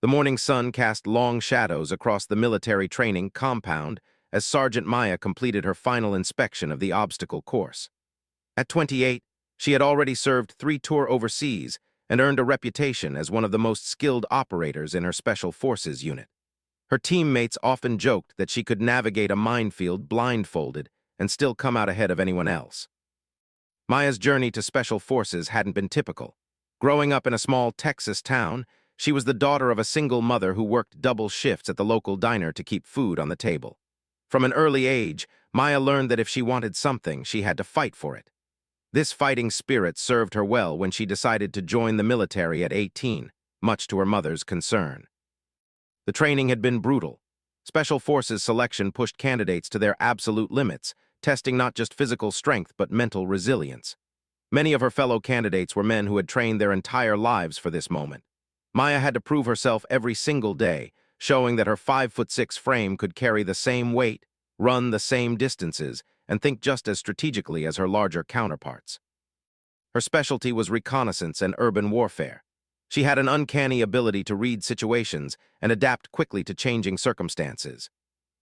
The morning sun cast long shadows across the military training compound as Sergeant Maya completed her final inspection of the obstacle course. At 28, she had already served 3 tours overseas and earned a reputation as one of the most skilled operators in her Special Forces unit. Her teammates often joked that she could navigate a minefield blindfolded and still come out ahead of anyone else. Maya's journey to Special Forces hadn't been typical. Growing up in a small Texas town, she was the daughter of a single mother who worked double shifts at the local diner to keep food on the table. From an early age, Maya learned that if she wanted something, she had to fight for it. This fighting spirit served her well when she decided to join the military at 18, much to her mother's concern. The training had been brutal. Special Forces selection pushed candidates to their absolute limits, testing not just physical strength but mental resilience. Many of her fellow candidates were men who had trained their entire lives for this moment. Maya had to prove herself every single day, showing that her 5'6" frame could carry the same weight, run the same distances, and think just as strategically as her larger counterparts. Her specialty was reconnaissance and urban warfare. She had an uncanny ability to read situations and adapt quickly to changing circumstances.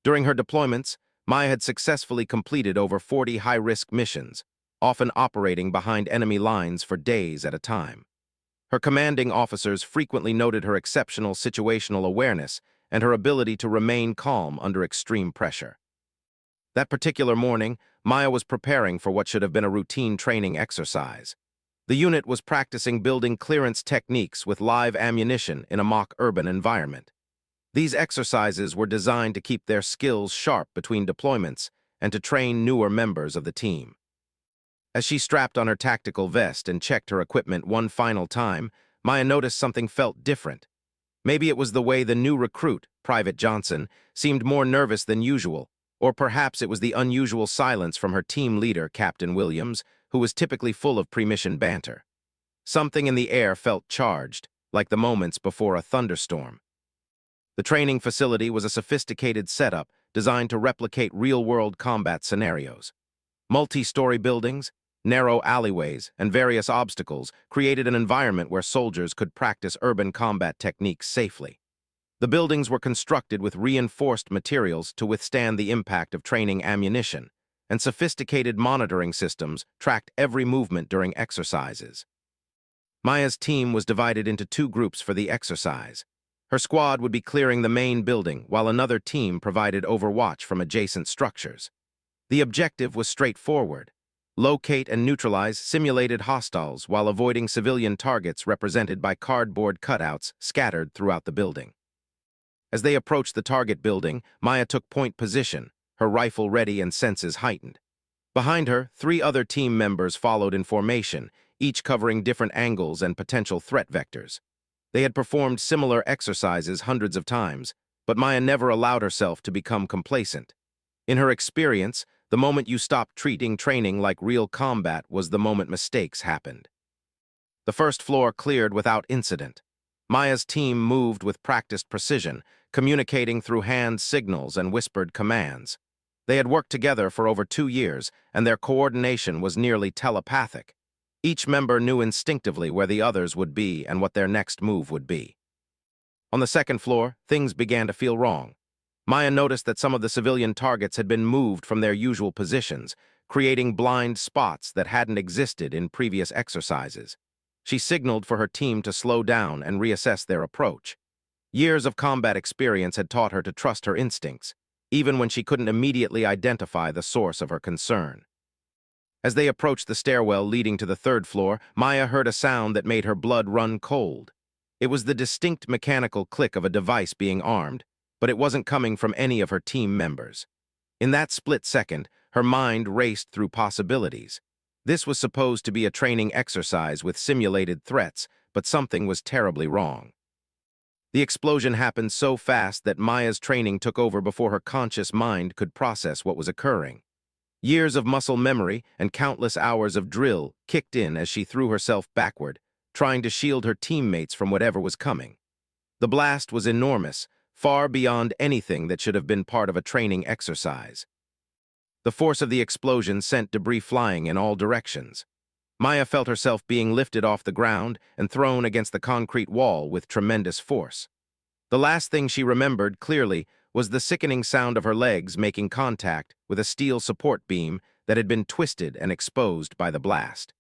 During her deployments, Maya had successfully completed over 40 high-risk missions, often operating behind enemy lines for days at a time. Her commanding officers frequently noted her exceptional situational awareness and her ability to remain calm under extreme pressure. That particular morning, Maya was preparing for what should have been a routine training exercise. The unit was practicing building clearance techniques with live ammunition in a mock urban environment. These exercises were designed to keep their skills sharp between deployments and to train newer members of the team. As she strapped on her tactical vest and checked her equipment one final time, Maya noticed something felt different. Maybe it was the way the new recruit, Private Johnson, seemed more nervous than usual, or perhaps it was the unusual silence from her team leader, Captain Williams, who was typically full of pre-mission banter. Something in the air felt charged, like the moments before a thunderstorm. The training facility was a sophisticated setup designed to replicate real-world combat scenarios. Multi-story buildings, narrow alleyways, and various obstacles created an environment where soldiers could practice urban combat techniques safely. The buildings were constructed with reinforced materials to withstand the impact of training ammunition, and sophisticated monitoring systems tracked every movement during exercises. Maya's team was divided into 2 groups for the exercise. Her squad would be clearing the main building, while another team provided overwatch from adjacent structures. The objective was straightforward: locate and neutralize simulated hostiles while avoiding civilian targets represented by cardboard cutouts scattered throughout the building. As they approached the target building, Maya took point position, her rifle ready and senses heightened. Behind her, 3 other team members followed in formation, each covering different angles and potential threat vectors. They had performed similar exercises hundreds of times, but Maya never allowed herself to become complacent. In her experience, the moment you stopped treating training like real combat was the moment mistakes happened. The first floor cleared without incident. Maya's team moved with practiced precision, communicating through hand signals and whispered commands. They had worked together for over 2 years, and their coordination was nearly telepathic. Each member knew instinctively where the others would be and what their next move would be. On the second floor, things began to feel wrong. Maya noticed that some of the civilian targets had been moved from their usual positions, creating blind spots that hadn't existed in previous exercises. She signaled for her team to slow down and reassess their approach. Years of combat experience had taught her to trust her instincts, even when she couldn't immediately identify the source of her concern. As they approached the stairwell leading to the 3rd floor, Maya heard a sound that made her blood run cold. It was the distinct mechanical click of a device being armed, but it wasn't coming from any of her team members. In that split second, her mind raced through possibilities. This was supposed to be a training exercise with simulated threats, but something was terribly wrong. The explosion happened so fast that Maya's training took over before her conscious mind could process what was occurring. Years of muscle memory and countless hours of drill kicked in as she threw herself backward, trying to shield her teammates from whatever was coming. The blast was enormous, far beyond anything that should have been part of a training exercise. The force of the explosion sent debris flying in all directions. Maya felt herself being lifted off the ground and thrown against the concrete wall with tremendous force. The last thing she remembered clearly was the sickening sound of her legs making contact with a steel support beam that had been twisted and exposed by the blast.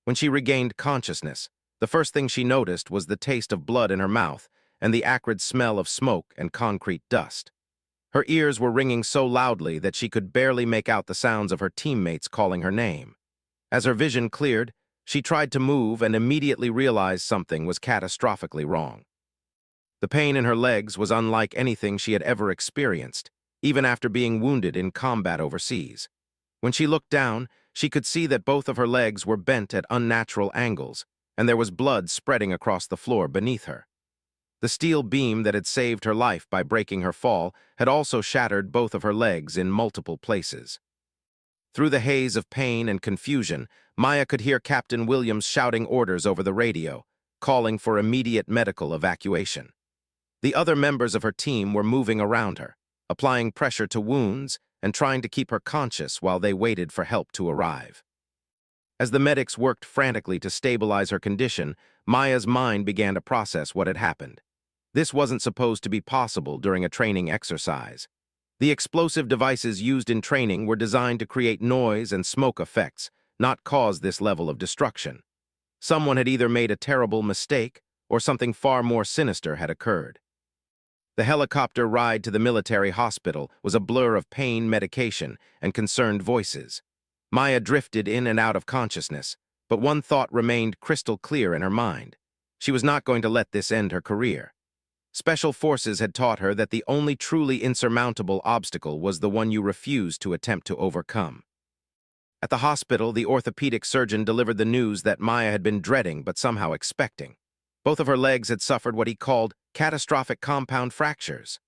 When she regained consciousness, the first thing she noticed was the taste of blood in her mouth and the acrid smell of smoke and concrete dust. Her ears were ringing so loudly that she could barely make out the sounds of her teammates calling her name. As her vision cleared, she tried to move and immediately realized something was catastrophically wrong. The pain in her legs was unlike anything she had ever experienced, even after being wounded in combat overseas. When she looked down, she could see that both of her legs were bent at unnatural angles, and there was blood spreading across the floor beneath her. The steel beam that had saved her life by breaking her fall had also shattered both of her legs in multiple places. Through the haze of pain and confusion, Maya could hear Captain Williams shouting orders over the radio, calling for immediate medical evacuation. The other members of her team were moving around her, applying pressure to wounds and trying to keep her conscious while they waited for help to arrive. As the medics worked frantically to stabilize her condition, Maya's mind began to process what had happened. This wasn't supposed to be possible during a training exercise. The explosive devices used in training were designed to create noise and smoke effects, not cause this level of destruction. Someone had either made a terrible mistake or something far more sinister had occurred. The helicopter ride to the military hospital was a blur of pain, medication, and concerned voices. Maya drifted in and out of consciousness, but one thought remained crystal clear in her mind. She was not going to let this end her career. Special Forces had taught her that the only truly insurmountable obstacle was the one you refuse to attempt to overcome. At the hospital, the orthopedic surgeon delivered the news that Maya had been dreading but somehow expecting. Both of her legs had suffered what he called catastrophic compound fractures.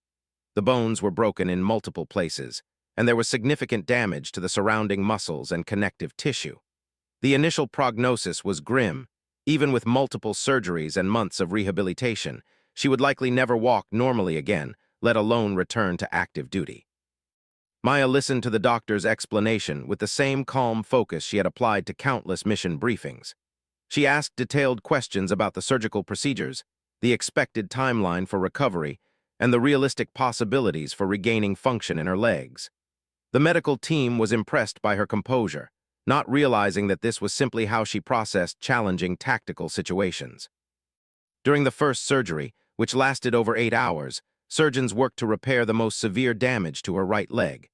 The bones were broken in multiple places, and there was significant damage to the surrounding muscles and connective tissue. The initial prognosis was grim. Even with multiple surgeries and months of rehabilitation, she would likely never walk normally again, let alone return to active duty. Maya listened to the doctor's explanation with the same calm focus she had applied to countless mission briefings. She asked detailed questions about the surgical procedures, the expected timeline for recovery, and the realistic possibilities for regaining function in her legs. The medical team was impressed by her composure, not realizing that this was simply how she processed challenging tactical situations. During the first surgery, which lasted over 8 hours, surgeons worked to repair the most severe damage to her right leg.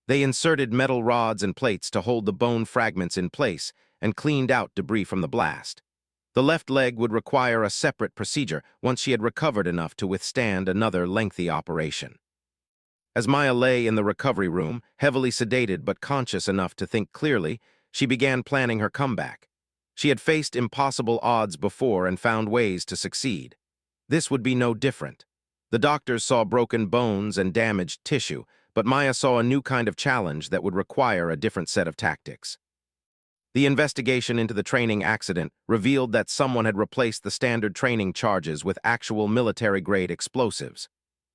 They inserted metal rods and plates to hold the bone fragments in place and cleaned out debris from the blast. The left leg would require a separate procedure once she had recovered enough to withstand another lengthy operation. As Maya lay in the recovery room, heavily sedated but conscious enough to think clearly, she began planning her comeback. She had faced impossible odds before and found ways to succeed. This would be no different. The doctors saw broken bones and damaged tissue, but Maya saw a new kind of challenge that would require a different set of tactics. The investigation into the training accident revealed that someone had replaced the standard training charges with actual military-grade explosives.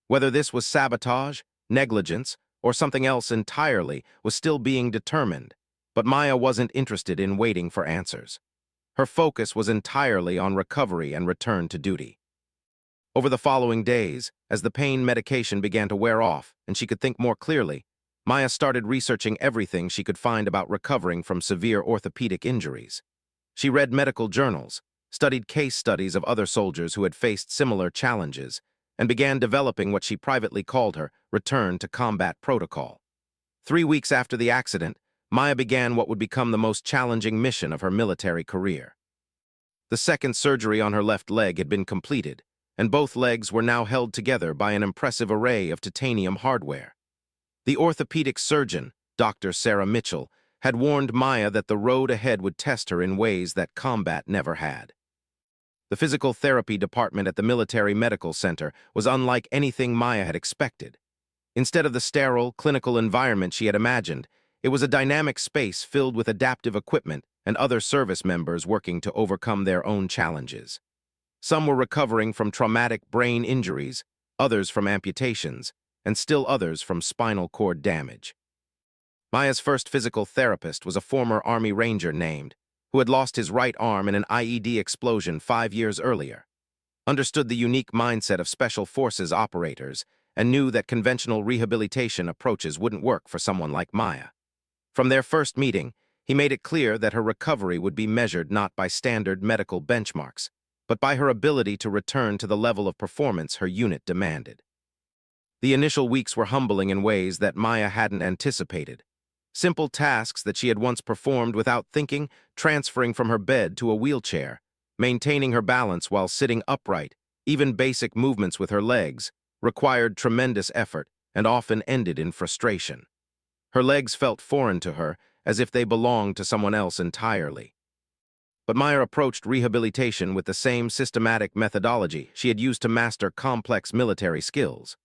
Whether this was sabotage, negligence, or something else entirely was still being determined, but Maya wasn't interested in waiting for answers. Her focus was entirely on recovery and return to duty. Over the following days, as the pain medication began to wear off and she could think more clearly, Maya started researching everything she could find about recovering from severe orthopedic injuries. She read medical journals, studied case studies of other soldiers who had faced similar challenges, and began developing what she privately called her return to combat protocol. 3 weeks after the accident, Maya began what would become the most challenging mission of her military career. The second surgery on her left leg had been completed, and both legs were now held together by an impressive array of titanium hardware. The orthopedic surgeon, Dr. Sarah Mitchell, had warned Maya that the road ahead would test her in ways that combat never had. The physical therapy department at the Military Medical Center was unlike anything Maya had expected. Instead of the sterile, clinical environment she had imagined, it was a dynamic space filled with adaptive equipment and other service members working to overcome their own challenges. Some were recovering from traumatic brain injuries, others from amputations, and still others from spinal cord damage. Maya's first physical therapist was a former Army Ranger named, who had lost his right arm in an IED explosion 5 years earlier. understood the unique mindset of special forces operators, and knew that conventional rehabilitation approaches wouldn't work for someone like Maya. From their first meeting, he made it clear that her recovery would be measured not by standard medical benchmarks, but by her ability to return to the level of performance her unit demanded. The initial weeks were humbling in ways that Maya hadn't anticipated. Simple tasks that she had once performed without thinking, transferring from her bed to a wheelchair, maintaining her balance while sitting upright, even basic movements with her legs, required tremendous effort and often ended in frustration. Her legs felt foreign to her, as if they belonged to someone else entirely. But Maya approached rehabilitation with the same systematic methodology she had used to master complex military skills.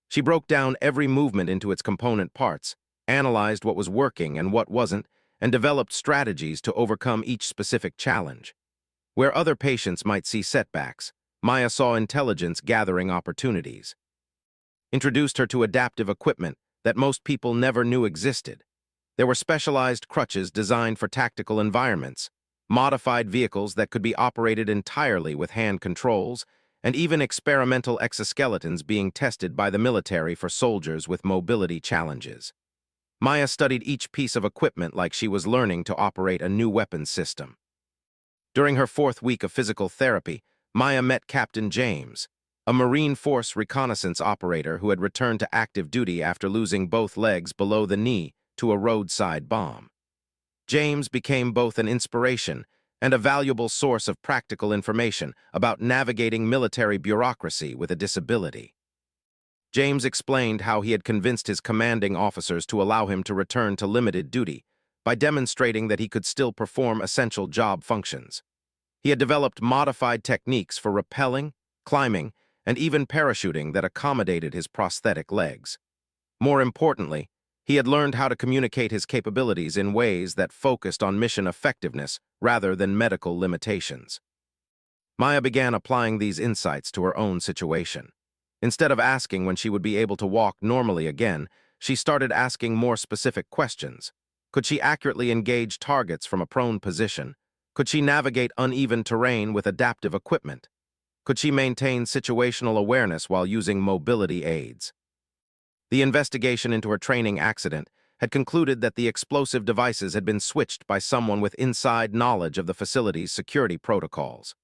She broke down every movement into its component parts, analyzed what was working and what wasn't, and developed strategies to overcome each specific challenge. Where other patients might see setbacks, Maya saw intelligence gathering opportunities. Introduced her to adaptive equipment that most people never knew existed. There were specialized crutches designed for tactical environments, modified vehicles that could be operated entirely with hand controls, and even experimental exoskeletons being tested by the military for soldiers with mobility challenges. Maya studied each piece of equipment like she was learning to operate a new weapons system. During her 4th week of physical therapy, Maya met Captain James, a Marine Force reconnaissance operator who had returned to active duty after losing both legs below the knee to a roadside bomb. James became both an inspiration and a valuable source of practical information about navigating military bureaucracy with a disability. James explained how he had convinced his commanding officers to allow him to return to limited duty by demonstrating that he could still perform essential job functions. He had developed modified techniques for rappelling, climbing, and even parachuting that accommodated his prosthetic legs. More importantly, he had learned how to communicate his capabilities in ways that focused on mission effectiveness rather than medical limitations. Maya began applying these insights to her own situation. Instead of asking when she would be able to walk normally again, she started asking more specific questions. Could she accurately engage targets from a prone position? Could she navigate uneven terrain with adaptive equipment? Could she maintain situational awareness while using mobility aids? The investigation into her training accident had concluded that the explosive devices had been switched by someone with inside knowledge of the facility's security protocols.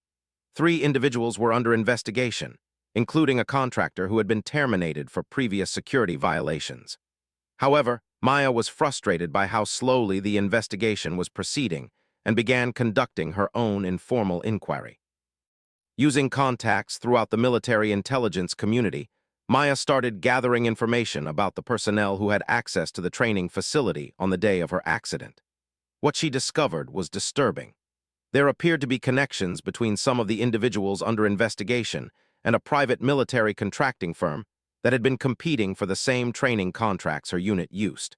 3 individuals were under investigation, including a contractor who had been terminated for previous security violations. However, Maya was frustrated by how slowly the investigation was proceeding and began conducting her own informal inquiry. Using contacts throughout the military intelligence community, Maya started gathering information about the personnel who had access to the training facility on the day of her accident. What she discovered was disturbing. There appeared to be connections between some of the individuals under investigation and a private military contracting firm that had been competing for the same training contracts her unit used.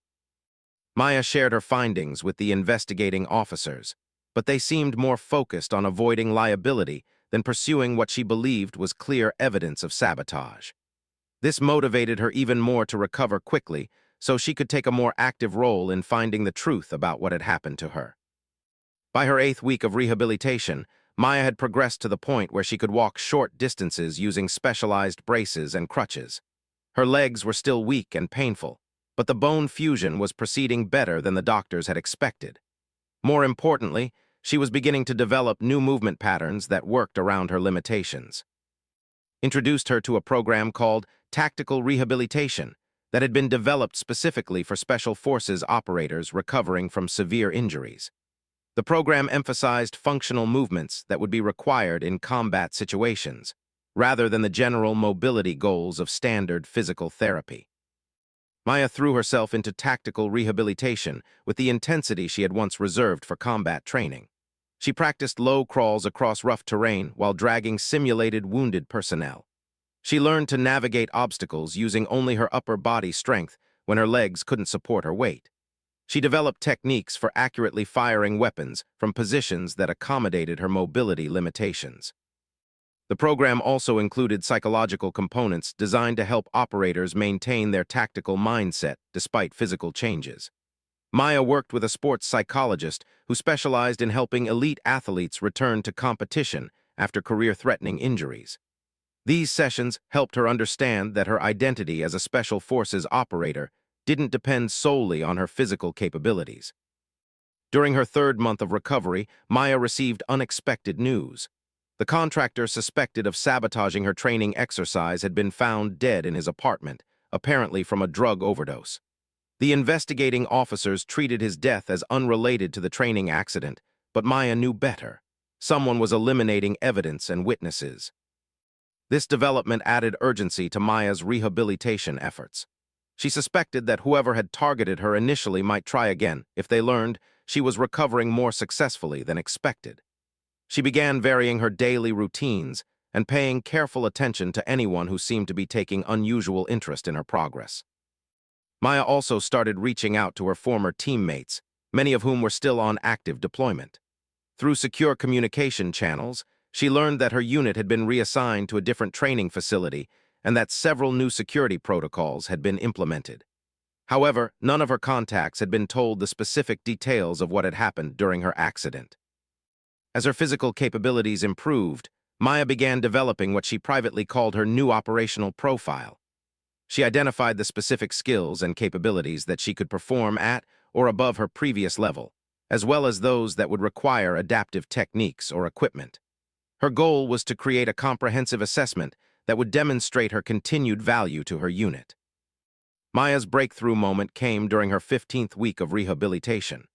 Maya shared her findings with the investigating officers, but they seemed more focused on avoiding liability than pursuing what she believed was clear evidence of sabotage. This motivated her even more to recover quickly so she could take a more active role in finding the truth about what had happened to her. By her 8th week of rehabilitation, Maya had progressed to the point where she could walk short distances using specialized braces and crutches. Her legs were still weak and painful, but the bone fusion was proceeding better than the doctors had expected. More importantly, she was beginning to develop new movement patterns that worked around her limitations. Introduced her to a program called Tactical Rehabilitation that had been developed specifically for special forces operators recovering from severe injuries. The program emphasized functional movements that would be required in combat situations, rather than the general mobility goals of standard physical therapy. Maya threw herself into tactical rehabilitation with the intensity she had once reserved for combat training. She practiced low crawls across rough terrain while dragging simulated wounded personnel. She learned to navigate obstacles using only her upper body strength when her legs couldn't support her weight. She developed techniques for accurately firing weapons from positions that accommodated her mobility limitations. The program also included psychological components designed to help operators maintain their tactical mindset despite physical changes. Maya worked with a sports psychologist who specialized in helping elite athletes return to competition after career-threatening injuries. These sessions helped her understand that her identity as a Special Forces operator didn't depend solely on her physical capabilities. During her third month of recovery, Maya received unexpected news. The contractor suspected of sabotaging her training exercise had been found dead in his apartment, apparently from a drug overdose. The investigating officers treated his death as unrelated to the training accident, but Maya knew better. Someone was eliminating evidence and witnesses. This development added urgency to Maya's rehabilitation efforts. She suspected that whoever had targeted her initially might try again if they learned she was recovering more successfully than expected. She began varying her daily routines and paying careful attention to anyone who seemed to be taking unusual interest in her progress. Maya also started reaching out to her former teammates, many of whom were still on active deployment. Through secure communication channels, she learned that her unit had been reassigned to a different training facility and that several new security protocols had been implemented. However, none of her contacts had been told the specific details of what had happened during her accident. As her physical capabilities improved, Maya began developing what she privately called her new operational profile. She identified the specific skills and capabilities that she could perform at or above her previous level, as well as those that would require adaptive techniques or equipment. Her goal was to create a comprehensive assessment that would demonstrate her continued value to her unit. Maya's breakthrough moment came during her 15th week of rehabilitation.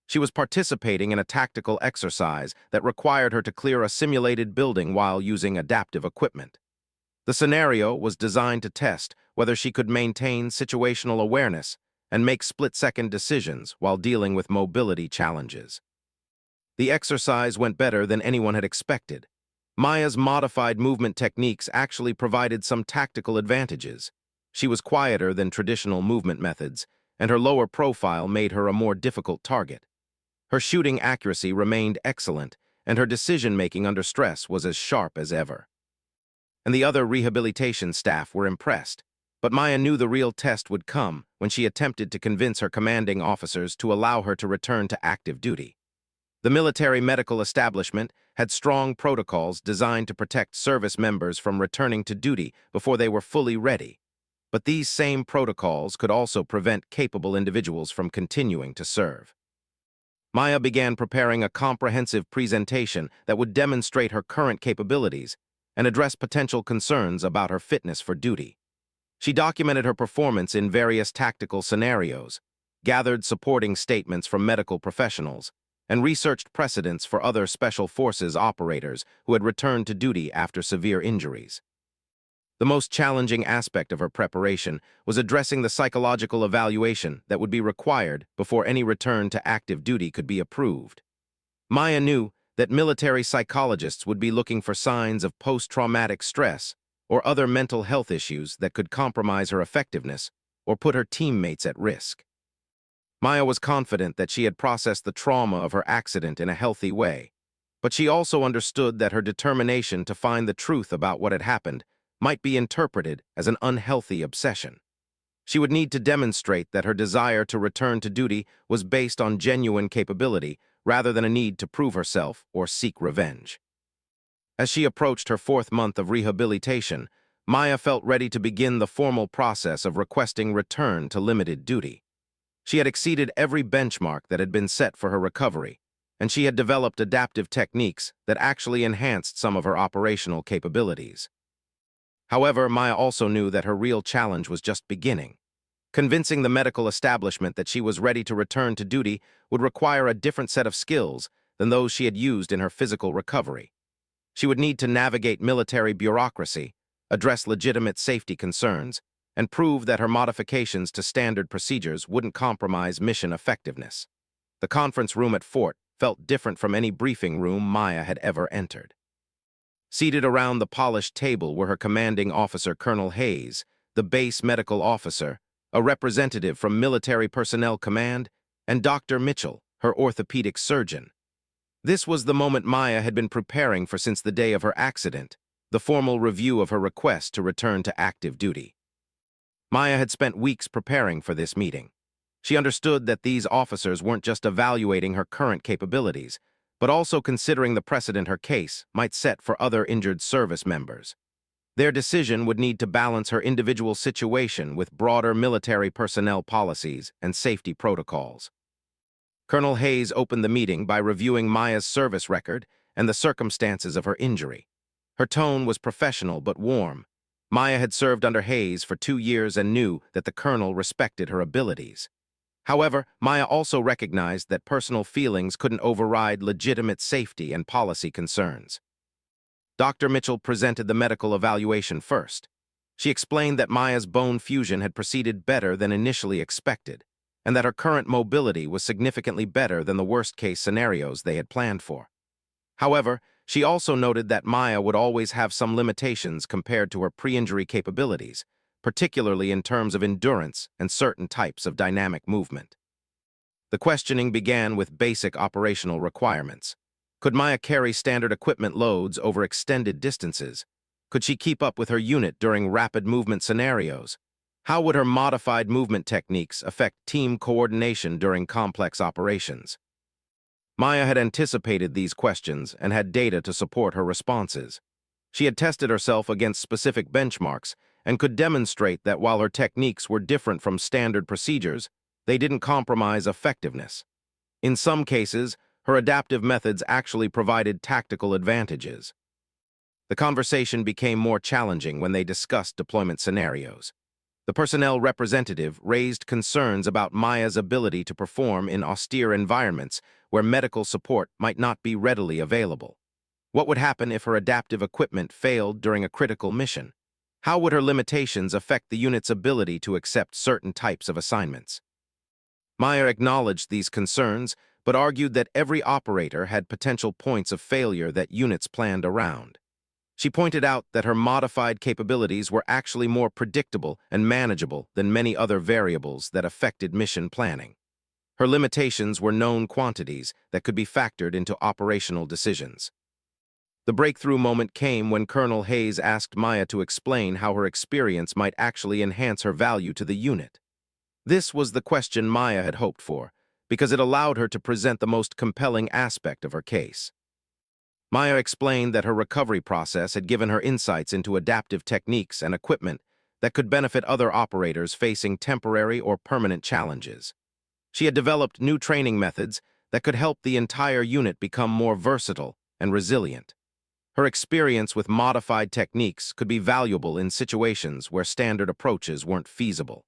She was participating in a tactical exercise that required her to clear a simulated building while using adaptive equipment. The scenario was designed to test whether she could maintain situational awareness and make split-second decisions while dealing with mobility challenges. The exercise went better than anyone had expected. Maya's modified movement techniques actually provided some tactical advantages. She was quieter than traditional movement methods, and her lower profile made her a more difficult target. Her shooting accuracy remained excellent, and her decision-making under stress was as sharp as ever. And the other rehabilitation staff were impressed, but Maya knew the real test would come when she attempted to convince her commanding officers to allow her to return to active duty. The military medical establishment had strong protocols designed to protect service members from returning to duty before they were fully ready. But these same protocols could also prevent capable individuals from continuing to serve. Maya began preparing a comprehensive presentation that would demonstrate her current capabilities and address potential concerns about her fitness for duty. She documented her performance in various tactical scenarios, gathered supporting statements from medical professionals, and researched precedents for other Special Forces operators who had returned to duty after severe injuries. The most challenging aspect of her preparation was addressing the psychological evaluation that would be required before any return to active duty could be approved. Maya knew that military psychologists would be looking for signs of post-traumatic stress or other mental health issues that could compromise her effectiveness or put her teammates at risk. Maya was confident that she had processed the trauma of her accident in a healthy way, but she also understood that her determination to find the truth about what had happened might be interpreted as an unhealthy obsession. She would need to demonstrate that her desire to return to duty was based on genuine capability rather than a need to prove herself or seek revenge. As she approached her 4th month of rehabilitation, Maya felt ready to begin the formal process of requesting return to limited duty. She had exceeded every benchmark that had been set for her recovery, and she had developed adaptive techniques that actually enhanced some of her operational capabilities. However, Maya also knew that her real challenge was just beginning. Convincing the medical establishment that she was ready to return to duty would require a different set of skills than those she had used in her physical recovery. She would need to navigate military bureaucracy, address legitimate safety concerns, and prove that her modifications to standard procedures wouldn't compromise mission effectiveness. The conference room at Fort felt different from any briefing room Maya had ever entered. Seated around the polished table were her commanding officer, Colonel Hayes, the base medical officer, a representative from Military Personnel Command, and Dr. Mitchell, her orthopedic surgeon. This was the moment Maya had been preparing for since the day of her accident, the formal review of her request to return to active duty. Maya had spent weeks preparing for this meeting. She understood that these officers weren't just evaluating her current capabilities, but also considering the precedent her case might set for other injured service members. Their decision would need to balance her individual situation with broader military personnel policies and safety protocols. Colonel Hayes opened the meeting by reviewing Maya's service record and the circumstances of her injury. Her tone was professional but warm. Maya had served under Hayes for 2 years and knew that the colonel respected her abilities. However, Maya also recognized that personal feelings couldn't override legitimate safety and policy concerns. Dr. Mitchell presented the medical evaluation first. She explained that Maya's bone fusion had proceeded better than initially expected, and that her current mobility was significantly better than the worst-case scenarios they had planned for. However, she also noted that Maya would always have some limitations compared to her pre-injury capabilities, particularly in terms of endurance and certain types of dynamic movement. The questioning began with basic operational requirements. Could Maya carry standard equipment loads over extended distances? Could she keep up with her unit during rapid movement scenarios? How would her modified movement techniques affect team coordination during complex operations? Maya had anticipated these questions and had data to support her responses. She had tested herself against specific benchmarks and could demonstrate that while her techniques were different from standard procedures, they didn't compromise effectiveness. In some cases, her adaptive methods actually provided tactical advantages. The conversation became more challenging when they discussed deployment scenarios. The personnel representative raised concerns about Maya's ability to perform in austere environments where medical support might not be readily available. What would happen if her adaptive equipment failed during a critical mission? How would her limitations affect the unit's ability to accept certain types of assignments? Maya acknowledged these concerns, but argued that every operator had potential points of failure that units planned around. She pointed out that her modified capabilities were actually more predictable and manageable than many other variables that affected mission planning. Her limitations were known quantities that could be factored into operational decisions. The breakthrough moment came when Colonel Hayes asked Maya to explain how her experience might actually enhance her value to the unit. This was the question Maya had hoped for, because it allowed her to present the most compelling aspect of her case. Maya explained that her recovery process had given her insights into adaptive techniques and equipment that could benefit other operators facing temporary or permanent challenges. She had developed new training methods that could help the entire unit become more versatile and resilient. Her experience with modified techniques could be valuable in situations where standard approaches weren't feasible.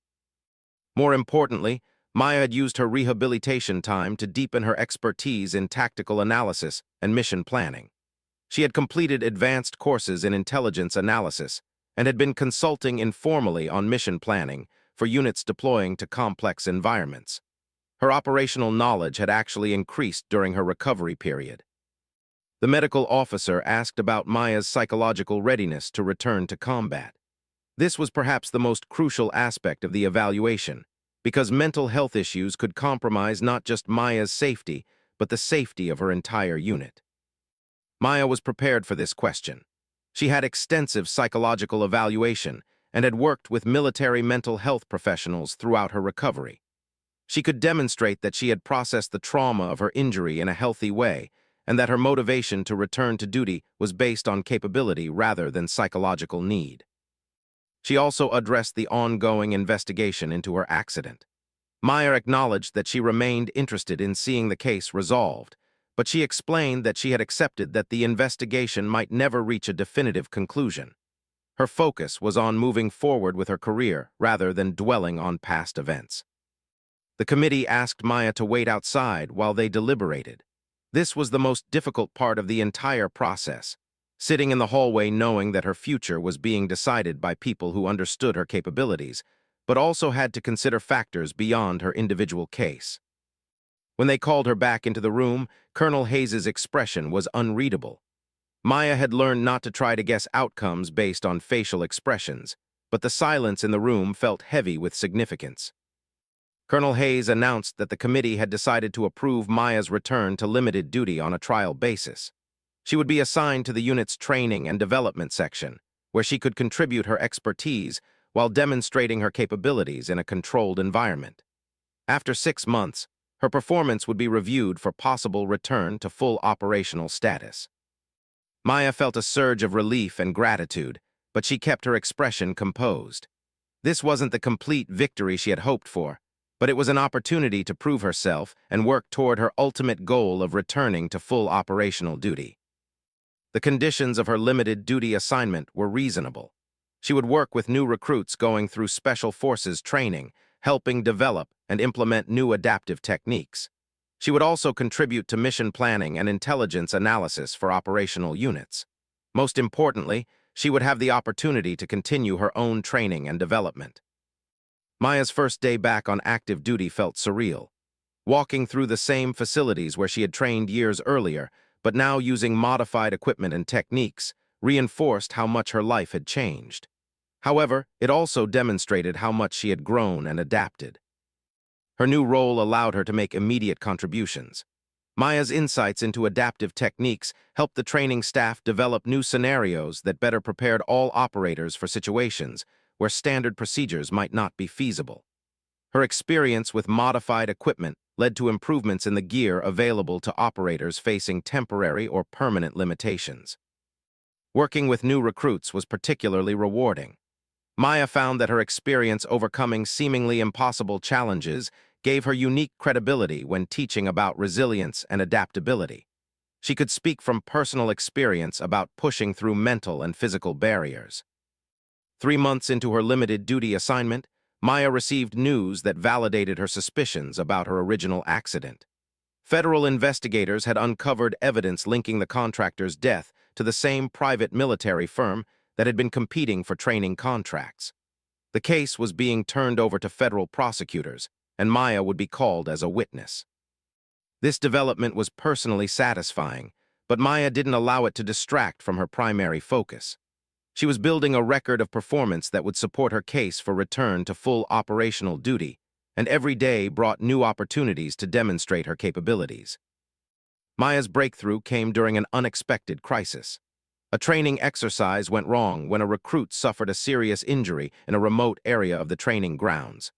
More importantly, Maya had used her rehabilitation time to deepen her expertise in tactical analysis and mission planning. She had completed advanced courses in intelligence analysis and had been consulting informally on mission planning for units deploying to complex environments. Her operational knowledge had actually increased during her recovery period. The medical officer asked about Maya's psychological readiness to return to combat. This was perhaps the most crucial aspect of the evaluation, because mental health issues could compromise not just Maya's safety, but the safety of her entire unit. Maya was prepared for this question. She had extensive psychological evaluation and had worked with military mental health professionals throughout her recovery. She could demonstrate that she had processed the trauma of her injury in a healthy way and that her motivation to return to duty was based on capability rather than psychological need. She also addressed the ongoing investigation into her accident. Maya acknowledged that she remained interested in seeing the case resolved, but she explained that she had accepted that the investigation might never reach a definitive conclusion. Her focus was on moving forward with her career rather than dwelling on past events. The committee asked Maya to wait outside while they deliberated. This was the most difficult part of the entire process, sitting in the hallway knowing that her future was being decided by people who understood her capabilities, but also had to consider factors beyond her individual case. When they called her back into the room, Colonel Hayes's expression was unreadable. Maya had learned not to try to guess outcomes based on facial expressions, but the silence in the room felt heavy with significance. Colonel Hayes announced that the committee had decided to approve Maya's return to limited duty on a trial basis. She would be assigned to the unit's training and development section, where she could contribute her expertise while demonstrating her capabilities in a controlled environment. After 6 months, her performance would be reviewed for possible return to full operational status. Maya felt a surge of relief and gratitude, but she kept her expression composed. This wasn't the complete victory she had hoped for, but it was an opportunity to prove herself and work toward her ultimate goal of returning to full operational duty. The conditions of her limited duty assignment were reasonable. She would work with new recruits going through Special Forces training, helping develop and implement new adaptive techniques. She would also contribute to mission planning and intelligence analysis for operational units. Most importantly, she would have the opportunity to continue her own training and development. Maya's first day back on active duty felt surreal. Walking through the same facilities where she had trained years earlier, but now using modified equipment and techniques, reinforced how much her life had changed. However, it also demonstrated how much she had grown and adapted. Her new role allowed her to make immediate contributions. Maya's insights into adaptive techniques helped the training staff develop new scenarios that better prepared all operators for situations where standard procedures might not be feasible. Her experience with modified equipment led to improvements in the gear available to operators facing temporary or permanent limitations. Working with new recruits was particularly rewarding. Maya found that her experience overcoming seemingly impossible challenges gave her unique credibility when teaching about resilience and adaptability. She could speak from personal experience about pushing through mental and physical barriers. 3 months into her limited duty assignment, Maya received news that validated her suspicions about her original accident. Federal investigators had uncovered evidence linking the contractor's death to the same private military firm that had been competing for training contracts. The case was being turned over to federal prosecutors, and Maya would be called as a witness. This development was personally satisfying, but Maya didn't allow it to distract from her primary focus. She was building a record of performance that would support her case for return to full operational duty, and every day brought new opportunities to demonstrate her capabilities. Maya's breakthrough came during an unexpected crisis. A training exercise went wrong when a recruit suffered a serious injury in a remote area of the training grounds.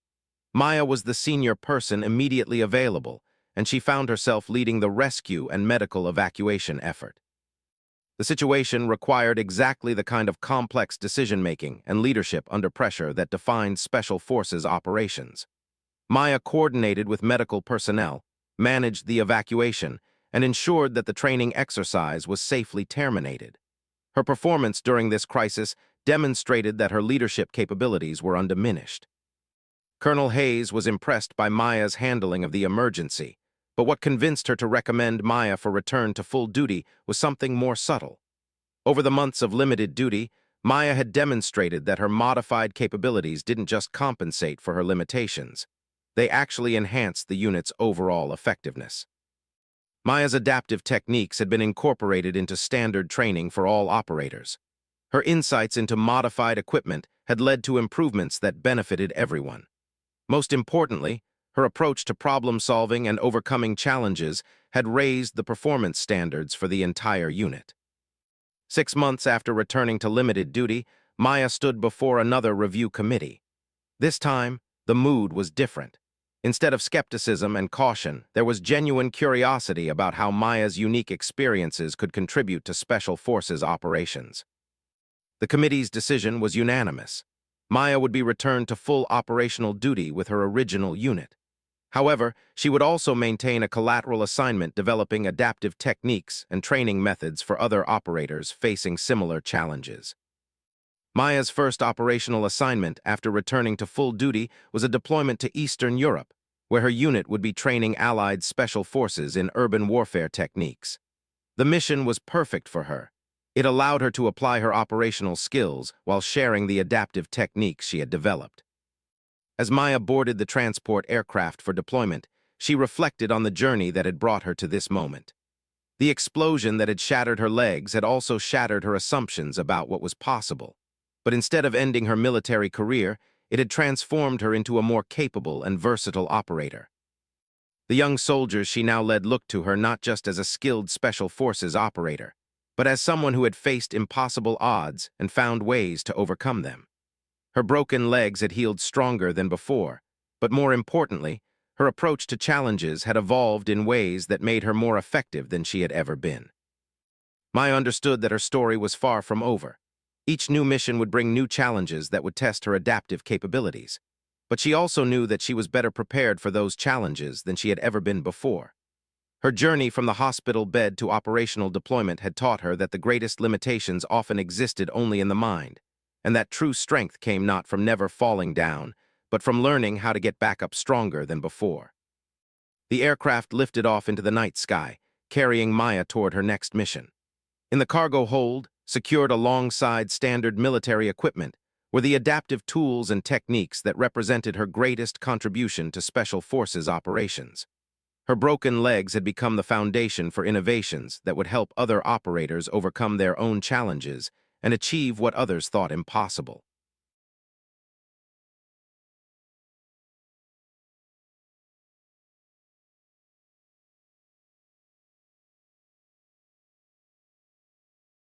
Maya was the senior person immediately available, and she found herself leading the rescue and medical evacuation effort. The situation required exactly the kind of complex decision-making and leadership under pressure that defined Special Forces operations. Maya coordinated with medical personnel, managed the evacuation, and ensured that the training exercise was safely terminated. Her performance during this crisis demonstrated that her leadership capabilities were undiminished. Colonel Hayes was impressed by Maya's handling of the emergency, but what convinced her to recommend Maya for return to full duty was something more subtle. Over the months of limited duty, Maya had demonstrated that her modified capabilities didn't just compensate for her limitations. They actually enhanced the unit's overall effectiveness. Maya's adaptive techniques had been incorporated into standard training for all operators. Her insights into modified equipment had led to improvements that benefited everyone. Most importantly, her approach to problem-solving and overcoming challenges had raised the performance standards for the entire unit. 6 months after returning to limited duty, Maya stood before another review committee. This time, the mood was different. Instead of skepticism and caution, there was genuine curiosity about how Maya's unique experiences could contribute to Special Forces operations. The committee's decision was unanimous. Maya would be returned to full operational duty with her original unit. However, she would also maintain a collateral assignment developing adaptive techniques and training methods for other operators facing similar challenges. Maya's first operational assignment after returning to full duty was a deployment to Eastern Europe, where her unit would be training Allied special forces in urban warfare techniques. The mission was perfect for her. It allowed her to apply her operational skills while sharing the adaptive techniques she had developed. As Maya boarded the transport aircraft for deployment, she reflected on the journey that had brought her to this moment. The explosion that had shattered her legs had also shattered her assumptions about what was possible. But instead of ending her military career, it had transformed her into a more capable and versatile operator. The young soldiers she now led looked to her not just as a skilled Special Forces operator, but as someone who had faced impossible odds and found ways to overcome them. Her broken legs had healed stronger than before, but more importantly, her approach to challenges had evolved in ways that made her more effective than she had ever been. Maya understood that her story was far from over. Each new mission would bring new challenges that would test her adaptive capabilities. But she also knew that she was better prepared for those challenges than she had ever been before. Her journey from the hospital bed to operational deployment had taught her that the greatest limitations often existed only in the mind, and that true strength came not from never falling down, but from learning how to get back up stronger than before. The aircraft lifted off into the night sky, carrying Maya toward her next mission. In the cargo hold, secured alongside standard military equipment, were the adaptive tools and techniques that represented her greatest contribution to Special Forces operations. Her broken legs had become the foundation for innovations that would help other operators overcome their own challenges and achieve what others thought impossible.